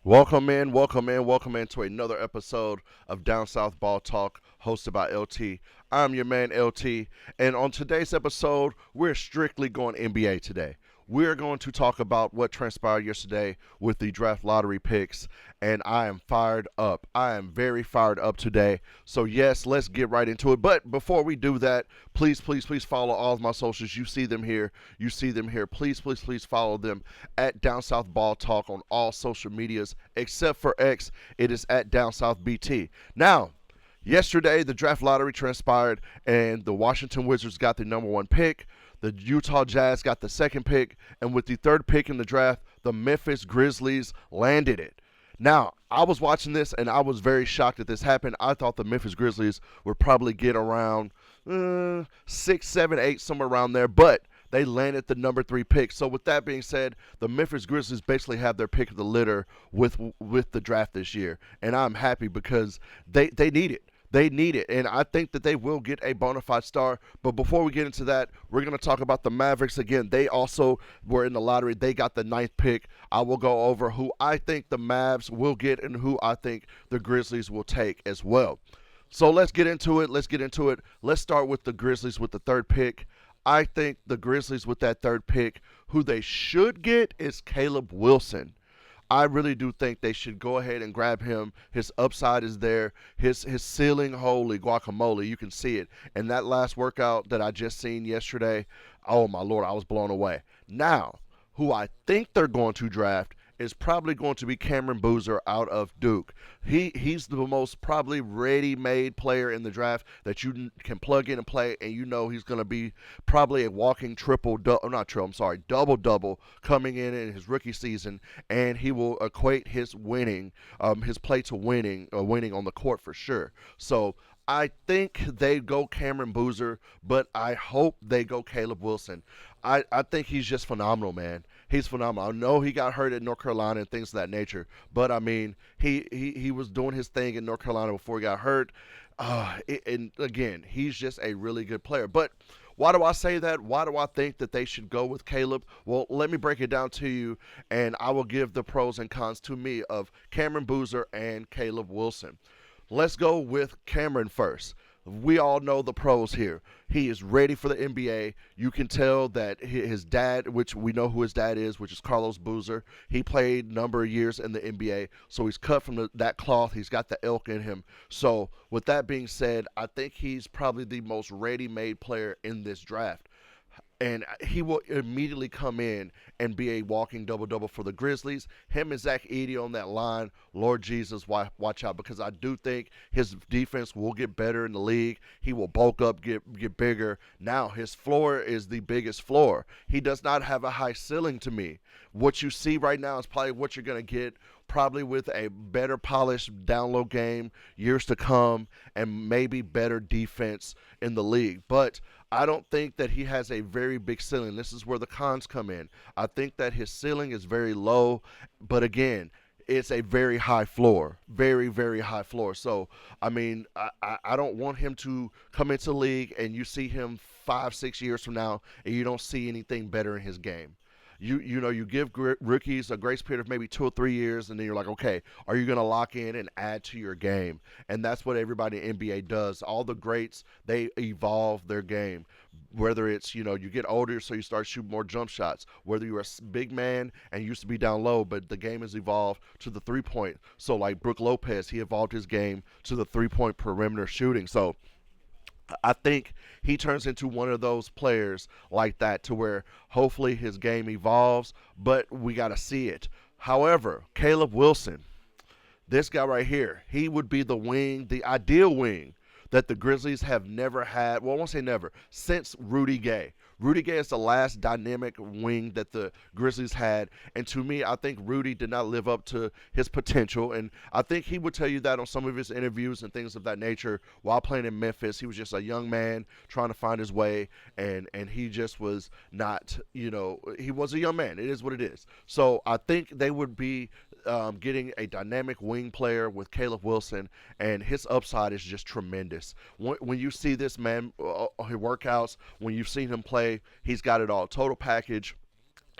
Welcome in to another episode of Down South Ball Talk, hosted by LT. I'm your man LT, and on today's episode, we're strictly going NBA today. We're going to talk about what transpired yesterday with the draft lottery picks, and I am fired up. I am very fired up today. So, yes, let's get right into it. But before we do that, please follow all of my socials. You see them here. You see them here. Please follow them at Down South Ball Talk on all social medias except for X. It is at Down South BT. Now, yesterday, the draft lottery transpired, and the Washington Wizards got the number one pick. The Utah Jazz got the second pick, and with the third pick in the draft, the Memphis Grizzlies landed it. Now, I was watching this, and I was very shocked that this happened. I thought the Memphis Grizzlies would probably get around 6, 7, 8, somewhere around there, but they landed the number 3 pick. So with that being said, the Memphis Grizzlies basically have their pick of the litter with the draft this year, and I'm happy because they need it. They need it, and I think that they will get a bona fide star. But before we get into that, we're going to talk about the Mavericks again. They also were in the lottery. They got the ninth pick. I will go over who I think the Mavs will get and who I think the Grizzlies will take as well. So let's get into it. Let's start with the Grizzlies with the third pick. I think the Grizzlies with that third pick, who they should get is Caleb Wilson. I really do think they should go ahead and grab him. His upside is there. His ceiling, holy guacamole, you can see it. And that last workout that I just seen yesterday, oh my Lord, I was blown away. Now, who I think they're going to draft is probably going to be Cameron Boozer out of Duke. He's the most probably ready-made player in the draft that you can plug in and play, and you know he's going to be probably a walking double-double coming in his rookie season, and he will equate his winning, his play to winning on the court for sure. So I think they go Cameron Boozer, but I hope they go Caleb Wilson. I think he's just phenomenal, man. He's phenomenal. I know he got hurt at North Carolina and things of that nature, but I mean, he was doing his thing in North Carolina before he got hurt. And again, he's just a really good player. But why do I say that? Why do I think that they should go with Caleb? Well, let me break it down to you, and I will give the pros and cons to me of Cameron Boozer and Caleb Wilson. Let's go with Cameron first. We all know the pros here. He is ready for the NBA. You can tell that his dad, which we know who his dad is, which is Carlos Boozer, he played a number of years in the NBA, so he's cut from that cloth. He's got the elk in him. So with that being said, I think he's probably the most ready-made player in this draft. And he will immediately come in and be a walking double-double for the Grizzlies. Him and Zach Edey on that line, Lord Jesus, watch out, because I do think his defense will get better in the league. He will bulk up, get bigger. Now, his floor is the biggest floor. He does not have a high ceiling to me. What you see right now is probably what you're going to get, probably with a better polished down low game years to come and maybe better defense in the league. But I don't think that he has a very big ceiling. This is where the cons come in. I think that his ceiling is very low, but again, it's a very high floor, very high floor. So, I mean, I don't want him to come into the league and you see him 5, 6 years from now and you don't see anything better in his game. You give rookies a grace period of maybe 2 or 3 years, and then you're like, okay, are you going to lock in and add to your game? And that's what everybody in NBA does. All the greats, they evolve their game. Whether it's, you get older, so you start shooting more jump shots. Whether you're a big man and used to be down low, but the game has evolved to the 3-point. So like Brook Lopez, he evolved his game to the 3-point perimeter shooting. So I think he turns into one of those players like that to where hopefully his game evolves, but we got to see it. However, Caleb Wilson, this guy right here, he would be the wing, the ideal wing that the Grizzlies have never had. Well, I won't say never, since Rudy Gay. Rudy Gay is the last dynamic wing that the Grizzlies had. And to me, I think Rudy did not live up to his potential. And I think he would tell you that on some of his interviews and things of that nature while playing in Memphis. He was just a young man trying to find his way. And he just was not, he was a young man. It is what it is. So I think they would be getting a dynamic wing player with Caleb Wilson, and his upside is just tremendous. When you see this man, his workouts, when you've seen him play, he's got it all. Total package,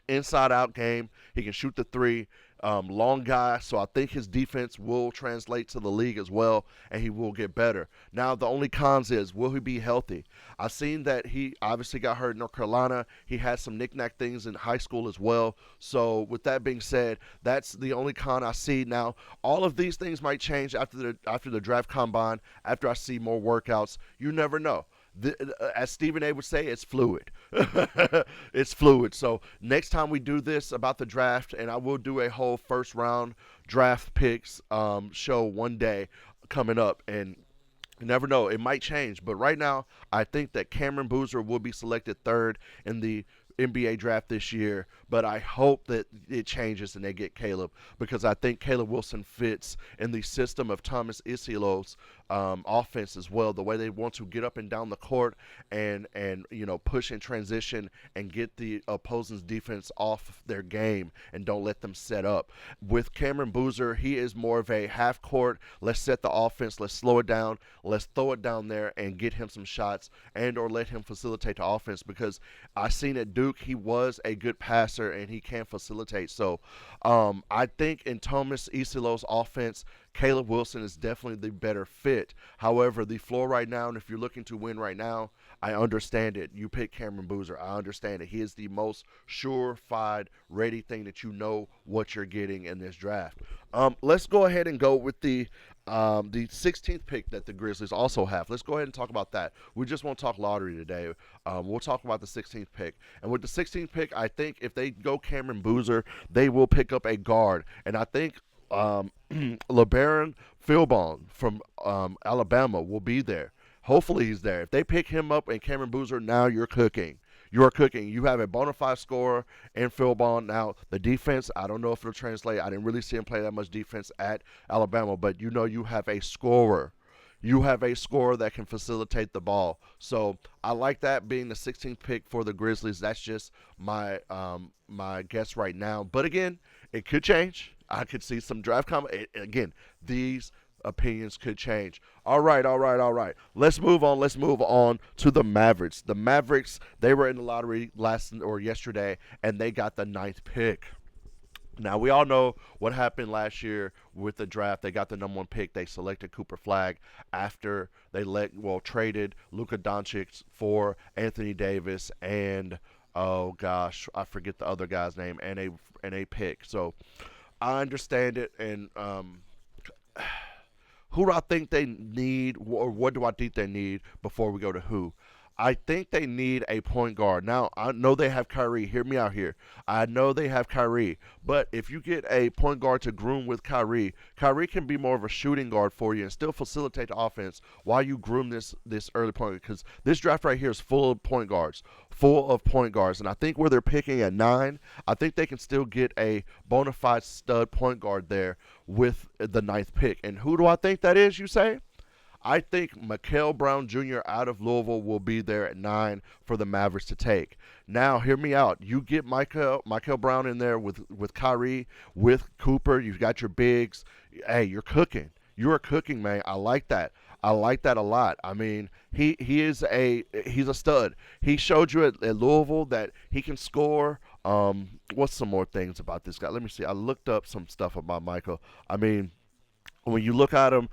inside out game. He can shoot the three. long guy, so I think his defense will translate to the league as well, and he will get better. Now, the only cons is, will he be healthy? I've seen that he obviously got hurt in North Carolina. He had some knick-knack things in high school as well. So, with that being said, that's the only con I see. Now, all of these things might change after the draft combine, after I see more workouts. You never know. As Stephen A would say, it's fluid. It's fluid. So next time we do this about the draft, and I will do a whole first round draft picks show one day coming up, and you never know, it might change. But right now, I think that Cameron Boozer will be selected third in the NBA draft this year, but I hope that it changes and they get Caleb, because I think Caleb Wilson fits in the system of Thomas Isilo's offense as well. The way they want to get up and down the court and push in transition and get the opposing's defense off their game and don't let them set up. With Cameron Boozer, he is more of a half court. Let's set the offense. Let's slow it down. Let's throw it down there and get him some shots, and or let him facilitate the offense, because I seen at Duke he was a good passer and he can facilitate. So I think in Thomas Isilo's offense, Caleb Wilson is definitely the better fit. However, the floor right now, and if you're looking to win right now, I understand it. You pick Cameron Boozer. I understand it. He is the most surefire, ready thing that you know what you're getting in this draft. Let's go ahead and go with the 16th pick that the Grizzlies also have. Let's go ahead and talk about that. We just won't talk lottery today. We'll talk about the 16th pick. And with the 16th pick, I think if they go Cameron Boozer, they will pick up a guard. And I think LeBaron Philbon from Alabama will be there. Hopefully he's there. If they pick him up and Cameron Boozer, now you're cooking. You're cooking. You have a bona fide scorer in Philbon. Now, the defense, I don't know if it'll translate. I didn't really see him play that much defense at Alabama, but you have a scorer. You have a scorer that can facilitate the ball. So I like that being the 16th pick for the Grizzlies. That's just my guess right now. But again, it could change. I could see some draft again, these opinions could change. All right. Let's move on to the Mavericks. The Mavericks, they were in the lottery yesterday, and they got the 9th pick. Now, we all know what happened last year with the draft. They got the number 1 pick. They selected Cooper Flagg after they traded Luka Doncic for Anthony Davis and, oh gosh, I forget the other guy's name, and a pick. So I understand it, and who do I think they need, or what do I think they need before we go to who? I think they need a point guard. Now, I know they have Kyrie. Hear me out here. I know they have Kyrie. But if you get a point guard to groom with Kyrie, Kyrie can be more of a shooting guard for you and still facilitate the offense while you groom this early point guard. Because this draft right here is full of point guards. And I think where they're picking at 9, I think they can still get a bona fide stud point guard there with the 9th pick. And who do I think that is, you say? I think Mikael Brown Jr. out of Louisville will be there at 9 for the Mavericks to take. Now, hear me out. You get Mikael Brown in there with Kyrie, with Cooper. You've got your bigs. Hey, you're cooking. You are cooking, man. I like that. I like that a lot. I mean, he's a stud. He showed you at Louisville that he can score. What's some more things about this guy? Let me see. I looked up some stuff about Michael. I mean, when you look at him,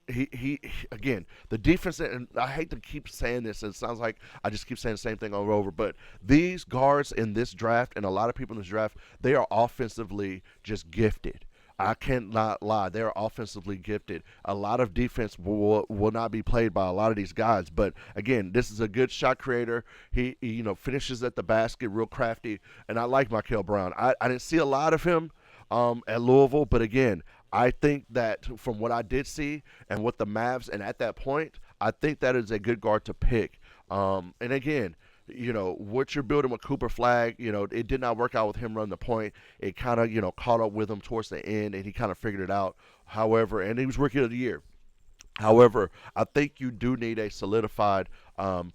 he again, the defense, and I hate to keep saying this, it sounds like I just keep saying the same thing over and over, but these guards in this draft, and a lot of people in this draft, they are offensively just gifted. I cannot lie. They're offensively gifted. A lot of defense will not be played by a lot of these guys. But again, this is a good shot creator. He finishes at the basket, real crafty. And I like Mikael Brown. I didn't see a lot of him at Louisville, but again, I think that from what I did see and what the Mavs, and at that point, I think that is a good guard to pick. And again, what you're building with Cooper Flagg, it did not work out with him running the point. It kind of, caught up with him towards the end, and he kind of figured it out. However, and he was Rookie of the Year. However, I think you do need a solidified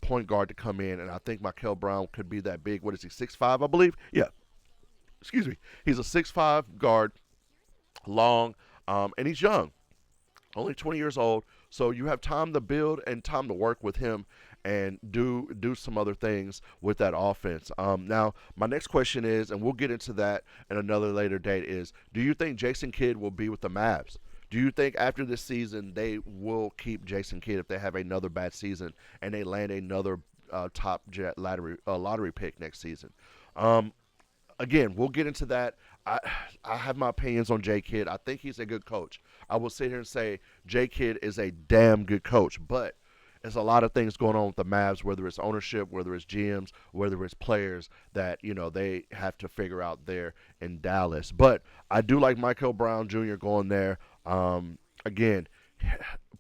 point guard to come in, and I think Mikael Brown could be that big. What is he, 6'5", I believe? Yeah. Excuse me. He's a 6'5" guard, long, and he's young. Only 20 years old. So you have time to build and time to work with him. and do some other things with that offense. Now, my next question is, and we'll get into that in another later date, is do you think Jason Kidd will be with the Mavs? Do you think after this season they will keep Jason Kidd if they have another bad season and they land another top jet lottery pick next season? Um, Again, we'll get into that. I I have my opinions on J Kidd. I think he's a good coach. I will sit here and say J Kidd is a damn good coach, but there's a lot of things going on with the Mavs, whether it's ownership, whether it's GMs, whether it's players that they have to figure out there in Dallas. But I do like Michael Brown Jr. going there. Again,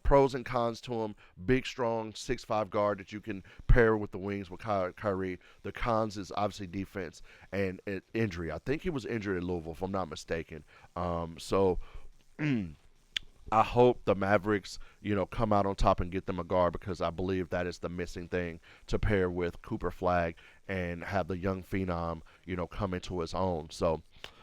pros and cons to him. Big, strong, 6'5" guard that you can pair with the wings with Kyrie. The cons is obviously defense and injury. I think he was injured at Louisville, if I'm not mistaken. So I hope the Mavericks, come out on top and get them a guard because I believe that is the missing thing to pair with Cooper Flag and have the young phenom, come into his own. So,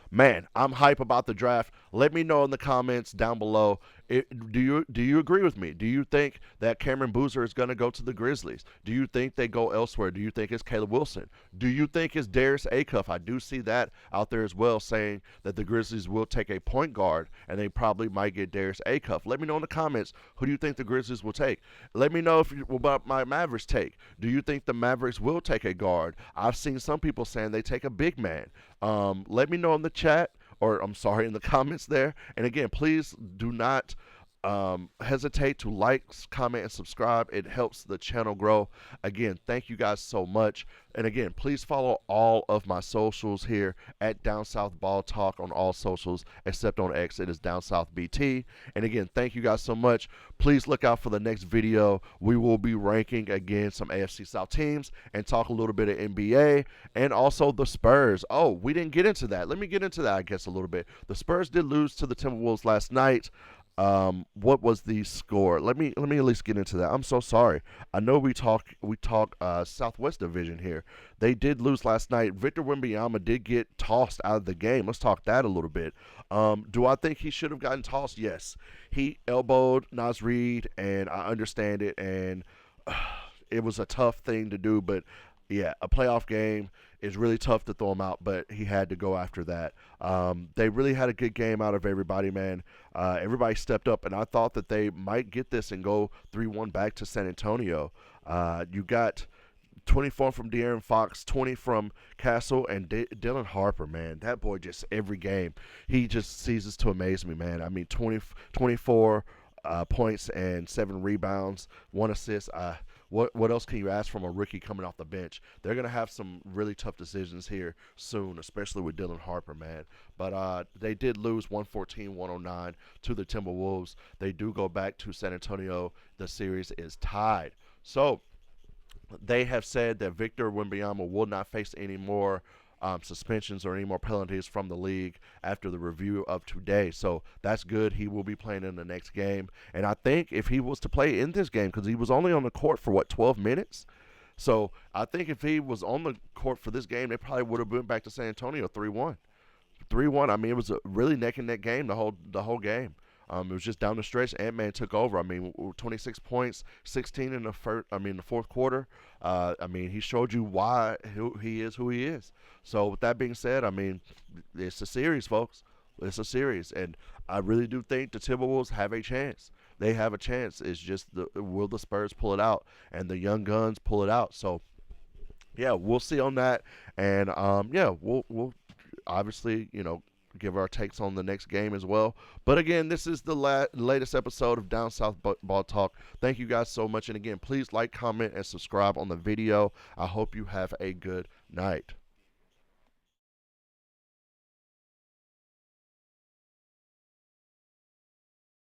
man, I'm hype about the draft. Let me know in the comments down below. Do you agree with me? Do you think that Cameron Boozer is going to go to the Grizzlies? Do you think they go elsewhere? Do you think it's Caleb Wilson? Do you think it's Darius Acuff? I do see that out there as well, saying that the Grizzlies will take a point guard and they probably might get Darius Acuff. Let me know in the comments, who do you think the Grizzlies will take? Let me know about my Mavericks take. Do you think the Mavericks will take a guard? I've seen some people saying they take a big man. Let me know in the chat, or I'm sorry, in the comments there. And again, please do not hesitate to like, comment, and subscribe. It helps the channel grow. Again, thank you guys so much. And again, please follow all of my socials here at Down South Ball Talk on all socials, except on X. It is Down South BT. And again, thank you guys so much. Please look out for the next video. We will be ranking again some AFC South teams and talk a little bit of NBA and also the Spurs. Oh, we didn't get into that. Let me get into that, I guess, a little bit. The Spurs did lose to the Timberwolves last night. What was the score? Let me at least get into that. I'm so sorry. I know we talk Southwest Division here. They did lose last night. Victor Wembanyama did get tossed out of the game. Let's talk that a little bit. Do I think he should have gotten tossed? Yes. He elbowed Naz Reid, and I understand it, and it was a tough thing to do, but yeah, a playoff game is really tough to throw him out, but he had to go after that. They really had a good game out of everybody, man. Everybody stepped up, and I thought that they might get this and go 3-1 back to San Antonio. You got 24 from De'Aaron Fox, 20 from Castle, and Dylan Harper, man. That boy just every game, he just ceases to amaze me, man. I mean, 24 points and 7 rebounds, 1 assist. What else can you ask from a rookie coming off the bench? They're going to have some really tough decisions here soon, especially with Dylan Harper, man. But they did lose 114-109 to the Timberwolves. They do go back to San Antonio. The series is tied. So they have said that Victor Wembanyama will not face any more suspensions or any more penalties from the league after the review of today. So that's good. He will be playing in the next game. And I think if he was to play in this game, because he was only on the court for, 12 minutes? So I think if he was on the court for this game, they probably would have went back to San Antonio 3-1. 3-1. I mean, it was a really neck and neck game the whole game. It was just down the stretch. Ant-Man took over. I mean, 26 points, 16 in the fourth quarter. I mean, he showed you why he is who he is. So with that being said, I mean, it's a series, folks. It's a series, and I really do think the Timberwolves have a chance. They have a chance. It's just will the Spurs pull it out and the young guns pull it out. So yeah, we'll see on that, and yeah, we'll obviously give our takes on the next game as well. But again, this is the latest episode of Down South Ball Talk. Thank you guys so much. And again, please like, comment, and subscribe on the video. I hope you have a good night.